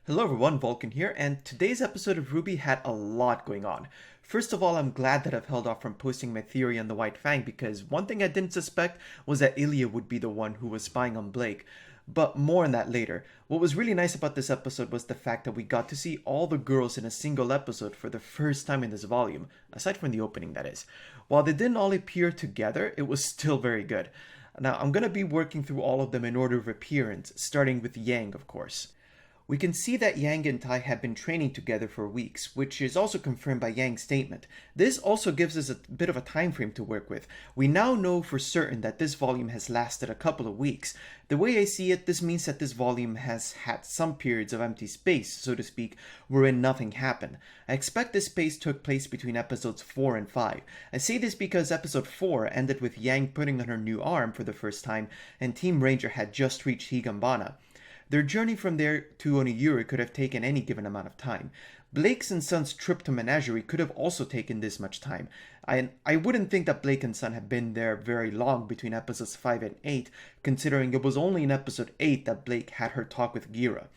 Hello everyone, Vulcan here, and today's episode of RWBY had a lot going on. First of all, I'm glad that I've held off from posting my theory on the White Fang because one thing I didn't suspect was that Ilya would be the one who was spying on Blake. But more on that later. What was really nice about this episode was the fact that we got to see all the girls in a single episode for the first time in this volume, aside from the opening that is. While they didn't all appear together, it was still very good. Now, I'm gonna be working through all of them in order of appearance, starting with Yang, of course. We can see that Yang and Tai have been training together for weeks, which is also confirmed by Yang's statement. This also gives us a bit of a time frame to work with. We now know for certain that this volume has lasted a couple of weeks. The way I see it, this means that this volume has had some periods of empty space, so to speak, wherein nothing happened. I expect this space took place between episodes 4 and 5. I say this because episode 4 ended with Yang putting on her new arm for the first time, and Team Ranger had just reached Higanbana. Their journey from there to Onigiri could have taken any given amount of time. Blake's and Son's trip to Menagerie could have also taken this much time. I wouldn't think that Blake and Son had been there very long between episodes 5 and 8, considering it was only in episode 8 that Blake had her talk with Gira.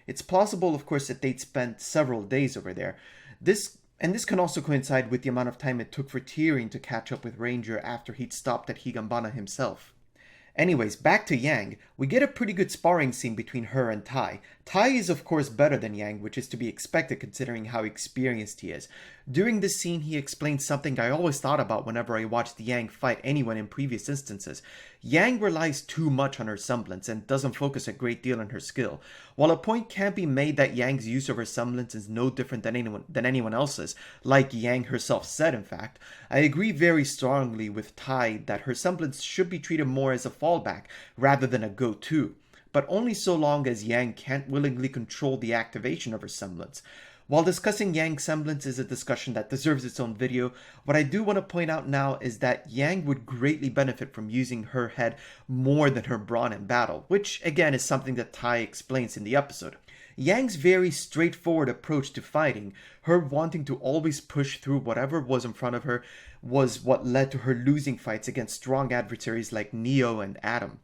It's plausible, of course, that they'd spent several days over there. This can also coincide with the amount of time it took for Tyrion to catch up with Ranger after he'd stopped at Higanbana himself. Anyways, back to Yang. We get a pretty good sparring scene between her and Tai. Tai is of course better than Yang, which is to be expected considering how experienced he is. During this scene, he explains something I always thought about whenever I watched Yang fight anyone in previous instances. Yang relies too much on her semblance and doesn't focus a great deal on her skill. While a point can be made that Yang's use of her semblance is no different than anyone else's, like Yang herself said in fact, I agree very strongly with Tai that her semblance should be treated more as a fallback rather than a go-to, but only so long as Yang can't willingly control the activation of her semblance. While discussing Yang's semblance is a discussion that deserves its own video, what I do want to point out now is that Yang would greatly benefit from using her head more than her brawn in battle, which again is something that Tai explains in the episode. Yang's very straightforward approach to fighting, her wanting to always push through whatever was in front of her, was what led to her losing fights against strong adversaries like Neo and Adam.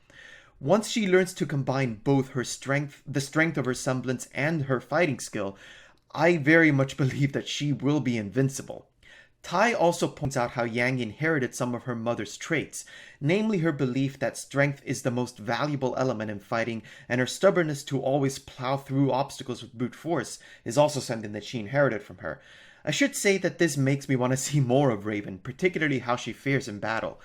Once she learns to combine both her strength, the strength of her semblance, and her fighting skill, I very much believe that she will be invincible. Tai also points out how Yang inherited some of her mother's traits, namely her belief that strength is the most valuable element in fighting, and her stubbornness to always plow through obstacles with brute force is also something that she inherited from her. I should say that this makes me want to see more of Raven, particularly how she fares in battle.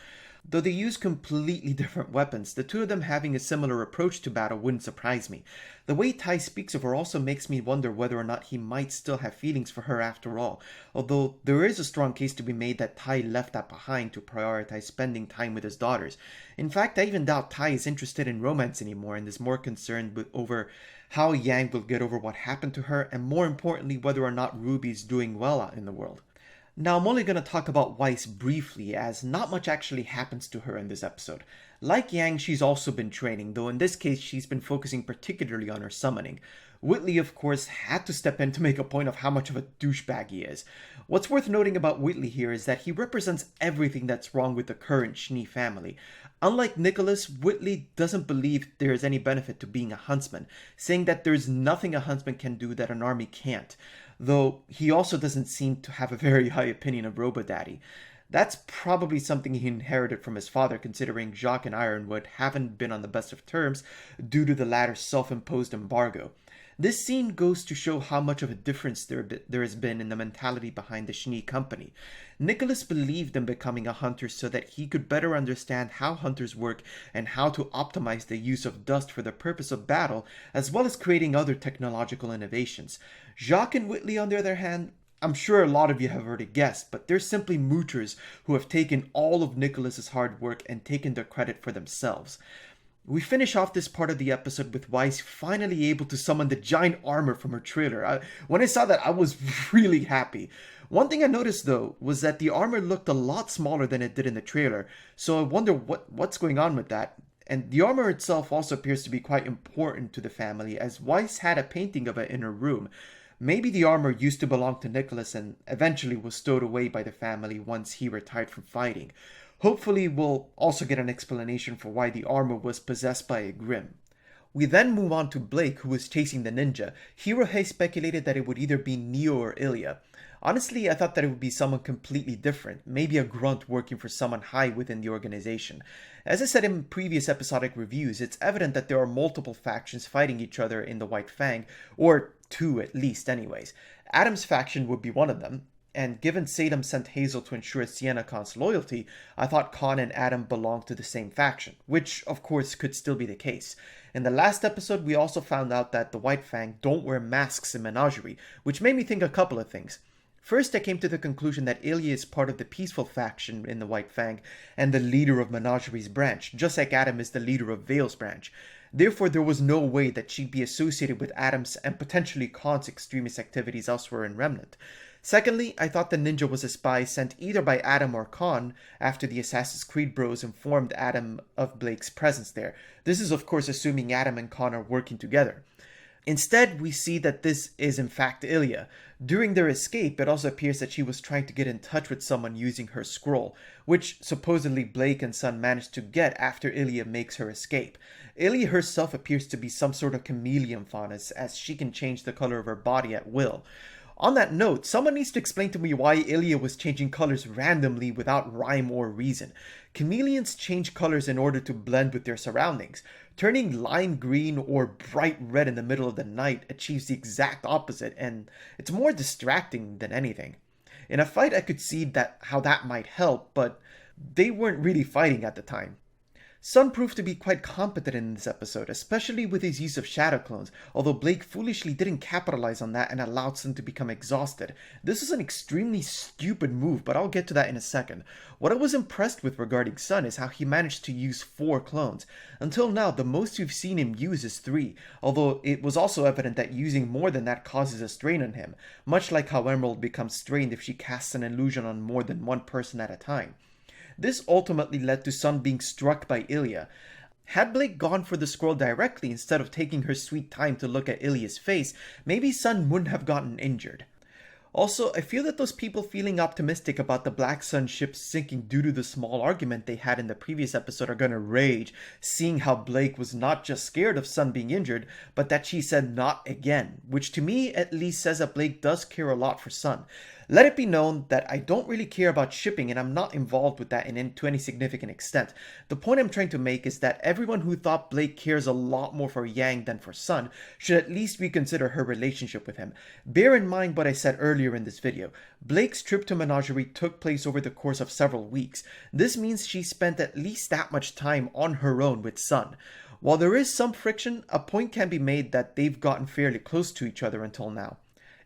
Though they use completely different weapons, the two of them having a similar approach to battle wouldn't surprise me. The way Tai speaks of her also makes me wonder whether or not he might still have feelings for her after all, although there is a strong case to be made that Tai left that behind to prioritize spending time with his daughters. In fact, I even doubt Tai is interested in romance anymore and is more concerned over how Yang will get over what happened to her, and more importantly, whether or not Ruby is doing well out in the world. Now, I'm only going to talk about Weiss briefly, as not much actually happens to her in this episode. Like Yang, she's also been training, though in this case she's been focusing particularly on her summoning. Whitley, of course, had to step in to make a point of how much of a douchebag he is. What's worth noting about Whitley here is that he represents everything that's wrong with the current Schnee family. Unlike Nicholas, Whitley doesn't believe there is any benefit to being a huntsman, saying that there's nothing a huntsman can do that an army can't. Though he also doesn't seem to have a very high opinion of Robo-Daddy. That's probably something he inherited from his father, considering Jacques and Ironwood haven't been on the best of terms due to the latter's self-imposed embargo. This scene goes to show how much of a difference there has been in the mentality behind the Schnee company. Nicholas believed in becoming a hunter so that he could better understand how hunters work and how to optimize the use of dust for the purpose of battle, as well as creating other technological innovations. Jacques and Whitley, on the other hand, I'm sure a lot of you have already guessed, but they're simply moochers who have taken all of Nicholas's hard work and taken the credit for themselves. We finish off this part of the episode with Weiss finally able to summon the giant armor from her trailer. When I saw that, I was really happy. One thing I noticed though was that the armor looked a lot smaller than it did in the trailer, so I wonder what's going on with that. And the armor itself also appears to be quite important to the family, as Weiss had a painting of it in her room. Maybe the armor used to belong to Nicholas and eventually was stowed away by the family once he retired from fighting. Hopefully we'll also get an explanation for why the armor was possessed by a Grimm. We then move on to Blake, who was chasing the ninja. Hirohei speculated that it would either be Neo or Ilya. Honestly, I thought that it would be someone completely different, maybe a grunt working for someone high within the organization. As I said in previous episodic reviews, it's evident that there are multiple factions fighting each other in the White Fang, or two at least anyways. Adam's faction would be one of them, and given Sadam sent Hazel to ensure Sienna Khan's loyalty, I thought Khan and Adam belonged to the same faction, which of course could still be the case. In the last episode, we also found out that the White Fang don't wear masks in Menagerie, which made me think a couple of things. First, I came to the conclusion that Ilya is part of the peaceful faction in the White Fang and the leader of Menagerie's branch, just like Adam is the leader of Vale's branch. Therefore, there was no way that she'd be associated with Adam's and potentially Khan's extremist activities elsewhere in Remnant. Secondly, I thought the ninja was a spy sent either by Adam or Khan after the Assassin's Creed bros informed Adam of Blake's presence there. This is of course assuming Adam and Khan are working together. Instead, we see that this is in fact Ilya. During their escape, it also appears that she was trying to get in touch with someone using her scroll, which supposedly Blake and Sun managed to get after Ilya makes her escape. Ilya herself appears to be some sort of chameleon faunus, as she can change the color of her body at will. On that note, someone needs to explain to me why Ilya was changing colors randomly without rhyme or reason. Chameleons change colors in order to blend with their surroundings. Turning lime green or bright red in the middle of the night achieves the exact opposite, and it's more distracting than anything. In a fight, I could see how that might help, but they weren't really fighting at the time. Sun proved to be quite competent in this episode, especially with his use of shadow clones, although Blake foolishly didn't capitalize on that and allowed Sun to become exhausted. This was an extremely stupid move, but I'll get to that in a second. What I was impressed with regarding Sun is how he managed to use 4 clones. Until now, the most we've seen him use is 3, although it was also evident that using more than that causes a strain on him, much like how Emerald becomes strained if she casts an illusion on more than one person at a time. This ultimately led to Sun being struck by Ilya. Had Blake gone for the scroll directly instead of taking her sweet time to look at Ilya's face, maybe Sun wouldn't have gotten injured. Also, I feel that those people feeling optimistic about the Black Sun ship sinking due to the small argument they had in the previous episode are gonna rage, seeing how Blake was not just scared of Sun being injured, but that she said not again, which to me at least says that Blake does care a lot for Sun. Let it be known that I don't really care about shipping and I'm not involved with that to any significant extent. The point I'm trying to make is that everyone who thought Blake cares a lot more for Yang than for Sun should at least reconsider her relationship with him. Bear in mind what I said earlier in this video. Blake's trip to Menagerie took place over the course of several weeks. This means she spent at least that much time on her own with Sun. While there is some friction, a point can be made that they've gotten fairly close to each other until now.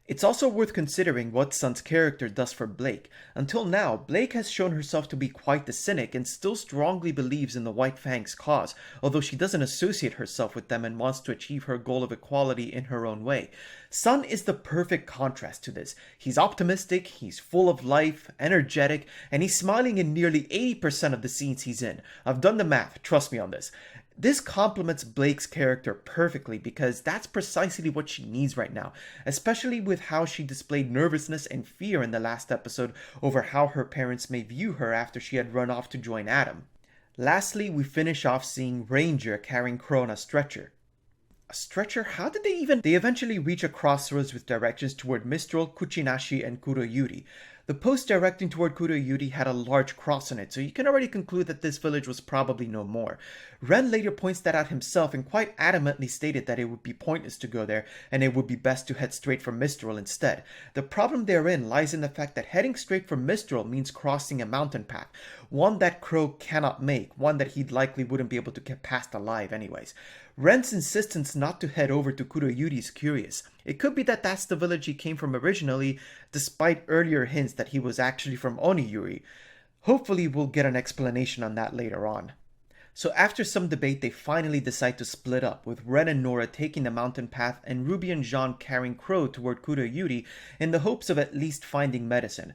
It's also worth considering what Sun's character does for Blake. Until now, Blake has shown herself to be quite the cynic and still strongly believes in the White Fang's cause, although she doesn't associate herself with them and wants to achieve her goal of equality in her own way. Sun is the perfect contrast to this. He's optimistic, he's full of life, energetic, and he's smiling in nearly 80% of the scenes he's in. I've done the math, trust me on this. This complements Blake's character perfectly because that's precisely what she needs right now, especially with how she displayed nervousness and fear in the last episode over how her parents may view her after she had run off to join Adam. Lastly, we finish off seeing Ranger carrying Crow on a stretcher. A stretcher? How did they eventually reach a crossroads with directions toward Mistral, Kuchinashi, and Kuroyuri. The post directing toward Kuroyuri had a large cross on it, so you can already conclude that this village was probably no more. Ren later points that out himself and quite adamantly stated that it would be pointless to go there and it would be best to head straight for Mistral instead. The problem therein lies in the fact that heading straight for Mistral means crossing a mountain path, one that Crow cannot make, one that he likely wouldn't be able to get past alive anyways. Ren's insistence not to head over to Kuroyuri is curious. It could be that that's the village he came from originally, despite earlier hints that he was actually from Oniyuri. Hopefully we'll get an explanation on that later on. So after some debate, they finally decide to split up, with Ren and Nora taking the mountain path and Ruby and Jean carrying Crow toward Kuroyuri in the hopes of at least finding medicine.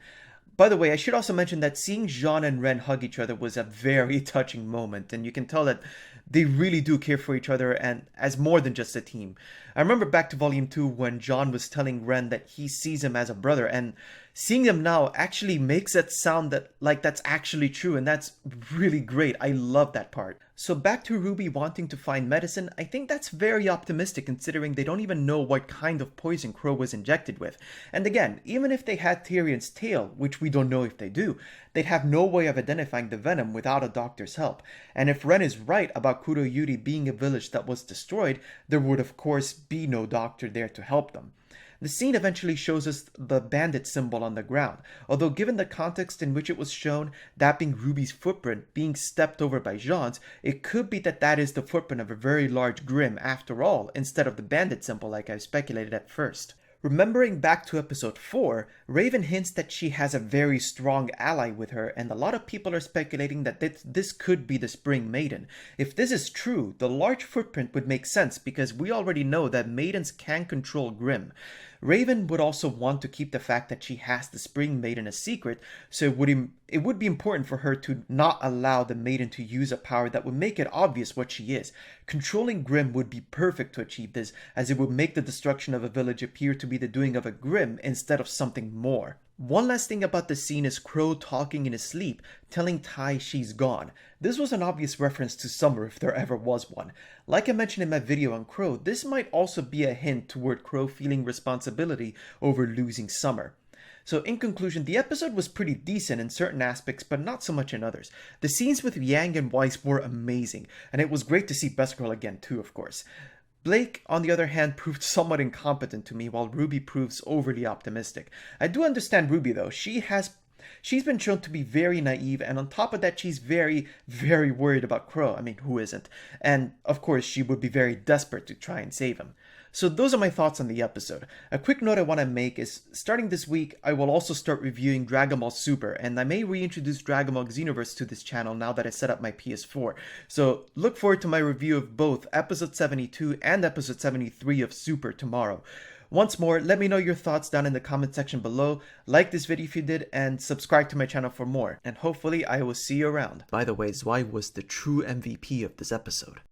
By the way, I should also mention that seeing Jean and Ren hug each other was a very touching moment, and you can tell that they really do care for each other and as more than just a team. I remember back to Volume 2 when Jean was telling Ren that he sees him as a brother, and Seeing them now actually makes it sound like that's actually true, and that's really great. I love that part. So back to Ruby wanting to find medicine, I think that's very optimistic considering they don't even know what kind of poison Crow was injected with. And again, even if they had Tyrion's tail, which we don't know if they do, they'd have no way of identifying the venom without a doctor's help. And if Ren is right about Kuroyuri being a village that was destroyed, there would of course be no doctor there to help them. The scene eventually shows us the bandit symbol on the ground, although given the context in which it was shown, that being Ruby's footprint being stepped over by Jean's, it could be that that is the footprint of a very large Grimm after all, instead of the bandit symbol like I speculated at first. Remembering back to episode 4, Raven hints that she has a very strong ally with her, and a lot of people are speculating that this could be the Spring Maiden. If this is true, the large footprint would make sense because we already know that maidens can control Grimm. Raven would also want to keep the fact that she has the Spring Maiden a secret, so it would be important for her to not allow the maiden to use a power that would make it obvious what she is. Controlling Grimm would be perfect to achieve this, as it would make the destruction of a village appear to be the doing of a Grimm instead of something more. One last thing about the scene is Crow talking in his sleep, telling Tai she's gone. This was an obvious reference to Summer if there ever was one. Like I mentioned in my video on Crow, this might also be a hint toward Crow feeling responsibility over losing Summer. So in conclusion, the episode was pretty decent in certain aspects, but not so much in others. The scenes with Yang and Weiss were amazing, and it was great to see Best Girl again too, of course. Blake, on the other hand, proved somewhat incompetent to me, while Ruby proves overly optimistic. I do understand Ruby though. She's been shown to be very naive, and on top of that, she's very, very worried about Crow. I mean, who isn't? And of course, she would be very desperate to try and save him. So those are my thoughts on the episode. A quick note I want to make is, starting this week, I will also start reviewing Dragon Ball Super, and I may reintroduce Dragon Ball Xenoverse to this channel now that I set up my PS4. So look forward to my review of both Episode 72 and Episode 73 of Super tomorrow. Once more, let me know your thoughts down in the comment section below, like this video if you did, and subscribe to my channel for more. And hopefully I will see you around. By the way, Zwei was the true MVP of this episode.